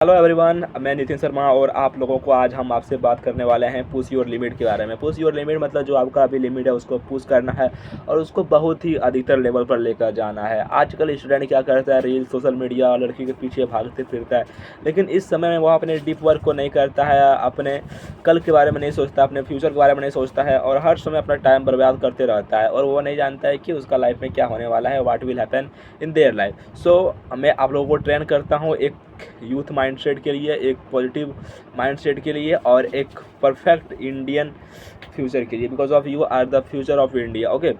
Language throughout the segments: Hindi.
हेलो एवरीवन, मैं नितिन शर्मा और आप लोगों को आज हम आपसे बात करने वाले हैं पुश योर लिमिट के बारे में। पुश योर लिमिट मतलब जो आपका अभी लिमिट है उसको पुश करना है और उसको बहुत ही अधिकतर लेवल पर लेकर जाना है। आजकल स्टूडेंट क्या करता है, रील सोशल मीडिया लड़की के पीछे भागते फिरता है, लेकिन इस समय में वो अपने डीप वर्क को नहीं करता है, अपने कल के बारे में नहीं सोचता, अपने फ्यूचर के बारे में नहीं सोचता है और हर समय अपना टाइम बर्बाद करते रहता है और वो नहीं जानता है कि उसका लाइफ में क्या होने वाला है, what will happen in their life. So मैं आप लोगों को ट्रेन करता हूँ एक यूथ माइंडसेट के लिए, एक पॉजिटिव माइंडसेट के लिए और एक परफेक्ट इंडियन फ्यूचर के लिए, because of you are the future of India. Okay,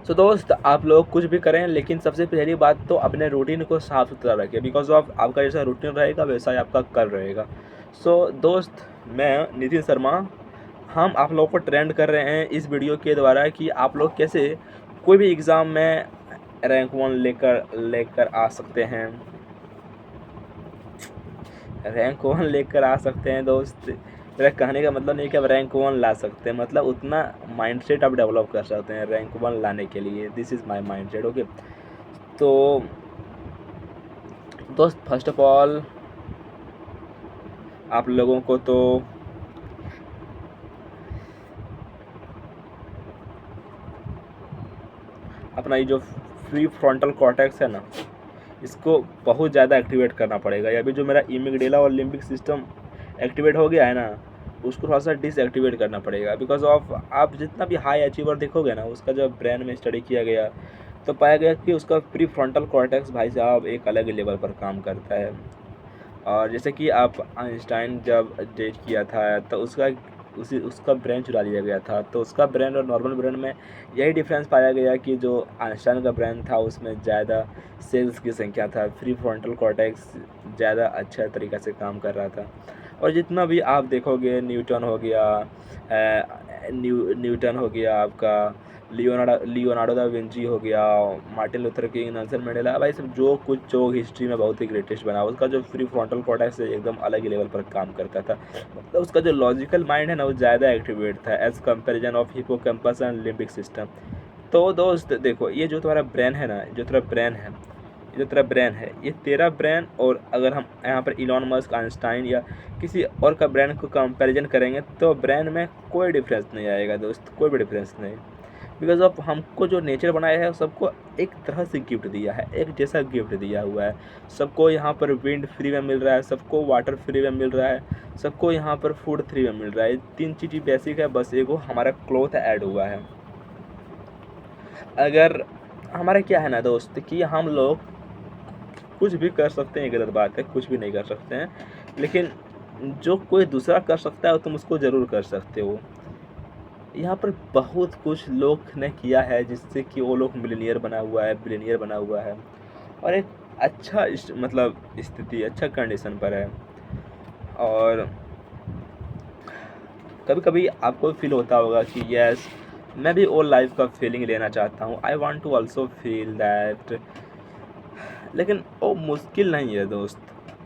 so दोस्त, आप लोग कुछ भी करें लेकिन सबसे पहली बात तो अपने रूटीन को साफ सुथरा रखें, बिकॉज ऑफ आपका जैसा रूटीन रहेगा वैसा ही आपका कल रहेगा। सो दोस्त, मैं नितिन शर्मा, हम आप लोगों को ट्रेंड कर रहे हैं इस वीडियो के द्वारा कि आप लोग कैसे कोई भी एग्ज़ाम में रैंक 1 लेकर लेकर आ सकते हैं, रैंक 1 लेकर आ सकते हैं। दोस्त, मेरा कहने का मतलब नहीं कि आप रैंक 1 ला सकते हैं, मतलब उतना माइंडसेट आप डेवलप कर सकते हैं रैंक 1 लाने के लिए। This is my mindset. Okay, तो दोस्त, फर्स्ट ऑफ ऑल आप लोगों को तो अपना ये जो फ्री फ्रंटल कॉर्टेक्स है ना, इसको बहुत ज़्यादा एक्टिवेट करना पड़ेगा। अभी जो मेरा इमिगडेला और लिम्बिक सिस्टम एक्टिवेट हो गया है ना, उसको थोड़ा सा डिसएक्टिवेट करना पड़ेगा, बिकॉज ऑफ आप जितना भी हाई अचीवर देखोगे ना, उसका जब ब्रेन में स्टडी किया गया तो पाया गया कि उसका प्री फ्रंटल कॉर्टेक्स भाई साहब एक अलग लेवल पर काम करता है। और जैसे कि आप आइंस्टाइन जब डेट किया था तो उसका ब्रेन चुरा लिया गया था, तो उसका ब्रेन और नॉर्मल ब्रेन में यही डिफरेंस पाया गया कि जो आइंस्टाइन का ब्रेन था उसमें ज़्यादा सेल्स की संख्या था, फ्री फ्रंटल कॉर्टेक्स ज़्यादा अच्छा तरीक़े से काम कर रहा था। और जितना भी आप देखोगे, न्यूटन हो गया, न्यूटन हो गया आपका, लियोनार्डो दा विंची हो गया, Martin Luther king, Nelson Mandela, भाई सब जो कुछ जो हिस्ट्री में बहुत ही ग्रेटेस्ट बना, उसका जो फ्री फ्रंटल कॉर्टेक्स एकदम अलग ही लेवल पर काम करता था। मतलब उसका जो लॉजिकल माइंड है ना, वो ज़्यादा एक्टिवेट था as comparison of hippocampus and limbic system. तो दोस्त देखो, ये जो तुम्हारा ब्रेन है ना, जो तेरा ब्रेन है, ये तेरा ब्रेन, और अगर हम यहाँ पर इलॉन मस्क, आइंस्टाइन या किसी और का ब्रेन को कंपैरिजन करेंगे तो ब्रेन में कोई डिफरेंस नहीं आएगा दोस्त, कोई भी डिफरेंस नहीं। बिकॉज ऑफ हमको जो नेचर बनाया है सबको एक तरह से गिफ्ट दिया है, एक जैसा गिफ्ट दिया हुआ है। सबको यहाँ पर विंड फ्री में मिल रहा है, सबको वाटर फ्री में मिल रहा है, सबको यहाँ पर फूड फ्री में मिल रहा है। 3 चीज़ बेसिक है, बस एगो हमारा क्लॉथ ऐड हुआ है। अगर हमारा क्या है ना दोस्त कि हम लोग कुछ भी कर सकते हैं, गलत बात है, कुछ भी नहीं कर सकते हैं, लेकिन जो कोई दूसरा कर सकता है तुम उसको ज़रूर कर सकते हो। यहाँ पर बहुत कुछ लोग ने किया है जिससे कि वो लोग मिलियनियर बना हुआ है, बिलियनियर बना हुआ है और एक अच्छा मतलब स्थिति, अच्छा कंडीशन पर है। और कभी कभी आपको फील होता होगा कि यस, मैं भी वो लाइफ का फीलिंग लेना चाहता हूँ, I want to also feel that, लेकिन वो मुश्किल नहीं है दोस्त।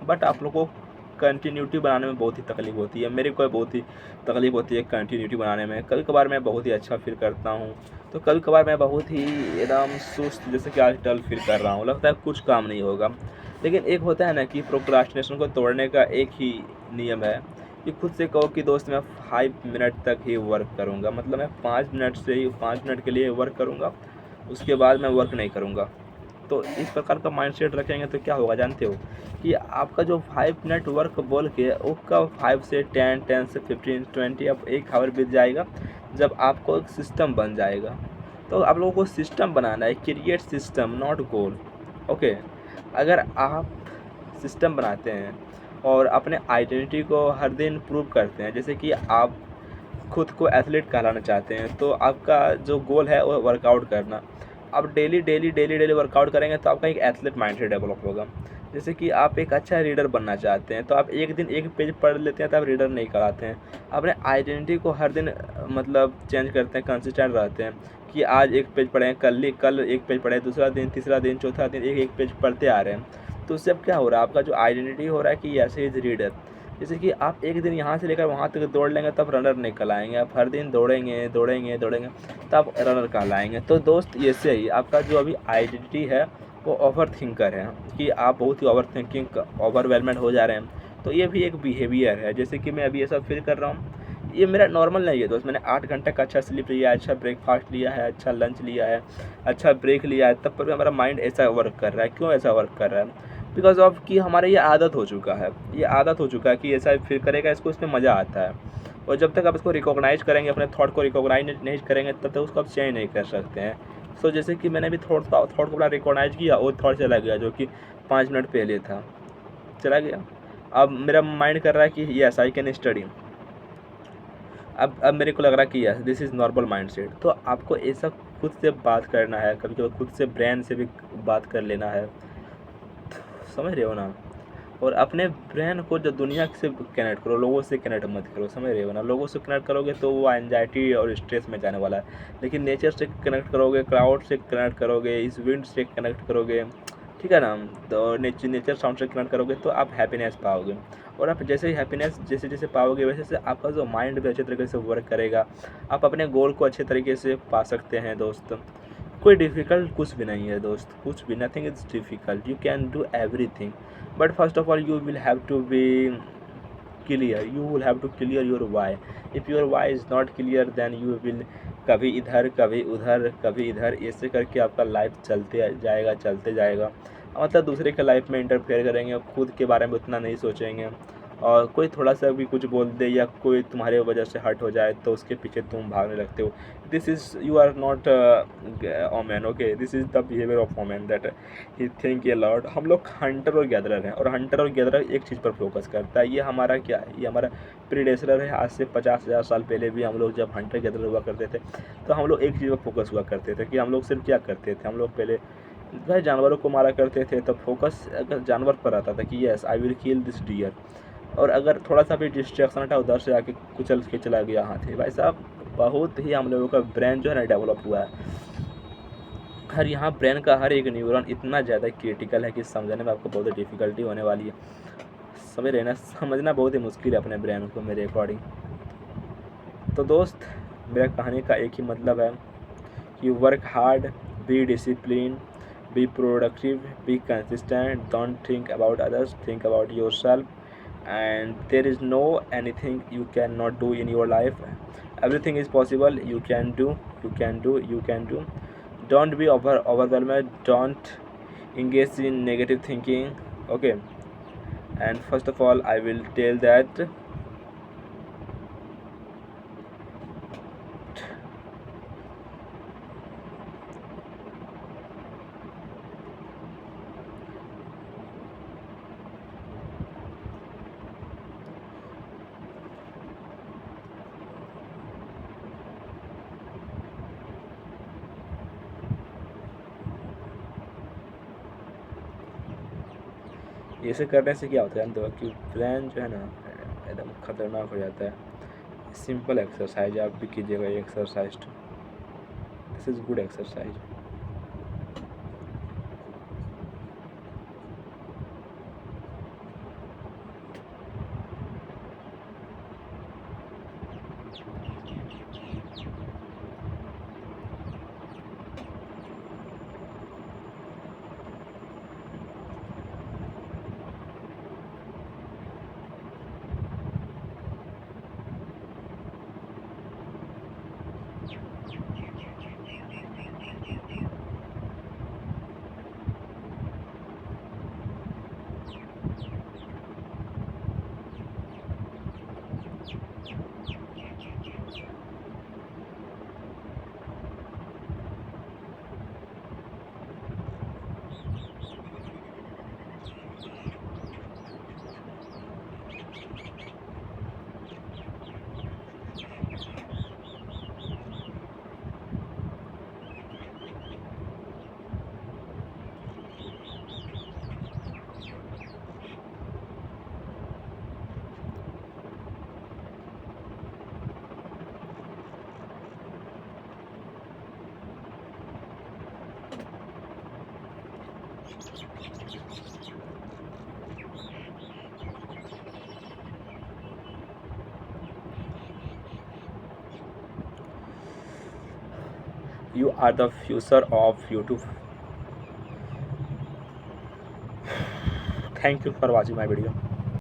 बट आप लोगों को कंटिन्यूटी बनाने में बहुत ही तकलीफ़ होती है, मेरे को बहुत ही तकलीफ़ होती है कंटिन्यूटी बनाने में। कभी कभार मैं बहुत ही अच्छा फील करता हूँ, तो कभी कभार मैं बहुत ही एकदम सुस्त, जैसे कि आज डल फील कर रहा हूँ, लगता है कुछ काम नहीं होगा। लेकिन एक होता है ना कि प्रोक्रास्टिनेशन को तोड़ने का एक ही नियम है कि खुद से कहो कि दोस्त मैं 5 मिनट तक ही वर्क करूँगा, मतलब मैं 5 मिनट के लिए वर्क करूँगा, उसके बाद मैं वर्क नहीं करूँगा। तो इस प्रकार का माइंडसेट रखेंगे तो क्या होगा जानते हो कि आपका जो 5 मिनट वर्क बोल के उसका 5 से 10, 10 से 15, 20, अब 1 आवर बीत जाएगा जब आपको एक सिस्टम बन जाएगा। तो आप लोगों को सिस्टम बनाना है, create system not goal. Okay, अगर आप सिस्टम बनाते हैं और अपने आइडेंटिटी को हर दिन प्रूव करते हैं, जैसे कि आप खुद को एथलीट कहलाना चाहते हैं तो आपका जो गोल है वो वर्कआउट करना। आप डेली वर्कआउट करेंगे तो आपका एक एथलीट माइंडसेट डेवलप होगा। जैसे कि आप एक अच्छा रीडर बनना चाहते हैं तो आप एक दिन एक पेज पढ़ लेते हैं तो आप रीडर नहीं कराते हैं। अपने आइडेंटिटी को हर दिन मतलब चेंज करते हैं, कंसिस्टेंट रहते हैं कि आज एक पेज पढ़ें, कल एक पेज पढ़ें, दूसरा दिन, तीसरा दिन, चौथा दिन एक एक पेज पढ़ते आ रहे हैं। तो उससे अब क्या हो रहा है, आपका जो आइडेंटिटी हो रहा है कि ऐसे इज रीडर। जैसे कि आप एक दिन यहाँ से लेकर वहाँ तक दौड़ लेंगे तब रनर नहीं कहलाएंगे, आप हर दिन दौड़ेंगे तब रनर कहलाएंगे। तो दोस्त, ऐसे ही आपका जो अभी आइडेंटिटी है वो ओवर थिंकर हैं, कि आप बहुत ही ओवर थिंकिंग ओवरवेलमेंट हो जा रहे हैं। तो ये भी एक बिहेवियर है, जैसे कि मैं अभी ऐसा फील कर रहा हूँ, ये मेरा नॉर्मल नहीं है दोस्त। मैंने 8 घंटे का अच्छा स्लीप लिया है, अच्छा ब्रेकफास्ट लिया है, अच्छा लंच लिया है, अच्छा ब्रेक लिया है, तब पर भी हमारा माइंड ऐसा वर्क कर रहा है। क्यों ऐसा वर्क कर रहा है? बिकॉज ऑफ कि हमारा ये आदत हो चुका है, ये आदत हो चुका है कि ऐसा फील करेगा, इसको इसमें मज़ा आता है। और जब तक आप इसको रिकॉग्नाइज करेंगे, अपने थॉट को रिकॉग्नाइज नहीं करेंगे, तब तक उसको आप चेंज नहीं कर सकते हैं। सो जैसे कि मैंने भी थॉट को बड़ा रिकॉग्नाइज किया, और थॉट चला गया जो कि 5 मिनट पहले था, चला गया। अब मेरा माइंड कर रहा है कि यस आई कैन स्टडी। अब मेरे को लग रहा है कि yes this is normal mindset. तो आपको ऐसा खुद से बात करना है, कभी कभी खुद से ब्रेन से भी बात कर लेना है, समझ रहे हो ना? और अपने ब्रेन को जो दुनिया से कनेक्ट करो, लोगों से कनेक्ट मत करो, समझ रहे हो ना? लोगों से कनेक्ट करोगे तो वो एंजाइटी और स्ट्रेस में जाने वाला है। लेकिन नेचर से कनेक्ट करोगे, क्राउड से कनेक्ट करोगे, इस विंड से कनेक्ट करोगे, ठीक है ना? तो नेचर साउंड से कनेक्ट करोगे तो आप हैप्पीनेस पाओगे। और आप जैसे ही हैप्पीनेस जैसे जैसे पाओगे, वैसे वैसे आपका जो माइंड भी अच्छे तरीके से वर्क करेगा। आप अपने गोल को अच्छे तरीके से पा सकते हैं दोस्त। कोई डिफ़िकल्ट कुछ भी नहीं है दोस्त, कुछ भी, nothing is difficult, you can do everything. But first of all you will have to be clear, you will have to clear your why. If your why is not clear, then you will कभी इधर कभी उधर कभी इधर, ऐसे करके आपका लाइफ चलते जाएगा। मतलब दूसरे के लाइफ में इंटरफेयर करेंगे, खुद के बारे में उतना नहीं सोचेंगे। और कोई थोड़ा सा भी कुछ बोल दे या कोई तुम्हारे वजह से हर्ट हो जाए तो उसके पीछे तुम भागने लगते हो। This is, you are not women, okay, this is the behaviour of women that he think a lot. हम लोग हंटर और गैदरर हैं, और हंटर और गैदरर एक चीज़ पर फोकस करता है। ये हमारा क्या है? ये हमारा प्रीडेसर है। आज से 50,000 साल पहले भी हम लोग जब हंटर गैदरर हुआ करते थे, तो हम लोग एक चीज़ पर फोकस हुआ करते थे, कि हम लोग सिर्फ क्या करते थे? हम लोग पहले भाई जानवरों को मारा करते थे। तो फोकस अगर जानवर पर आता था कि yes I will kill this deer, और अगर थोड़ा सा भी डिस्ट्रैक्शन हटा, उधर से आके कुचल के चला गया हाथी। भाई साहब, बहुत ही हम लोगों का ब्रेन जो है ना डेवलप हुआ है। हर यहाँ ब्रेन का हर एक न्यूरॉन इतना ज़्यादा क्रिटिकल है कि समझने में आपको बहुत डिफ़िकल्टी होने वाली है। समझ रहे ना? समझना बहुत ही मुश्किल है अपने ब्रेन को, मेरे अकॉर्डिंग। तो दोस्त, मेरा कहानी का एक ही मतलब है कि work hard, be discipline, be productive, be consistent, don't think about others, think about your self, and there is no anything you cannot do in your life. Everything is possible. You can do, you can do. Don't be overwhelmed, don't engage in negative thinking, okay? And first of all I will tell that ऐसे करने से क्या होता है तो कि ब्रेन जो है ना एकदम खतरनाक हो जाता है। सिंपल एक्सरसाइज आप भी कीजिएगा, ये exercise, this is good exercise. You are the future of YouTube. Thank you for watching my video.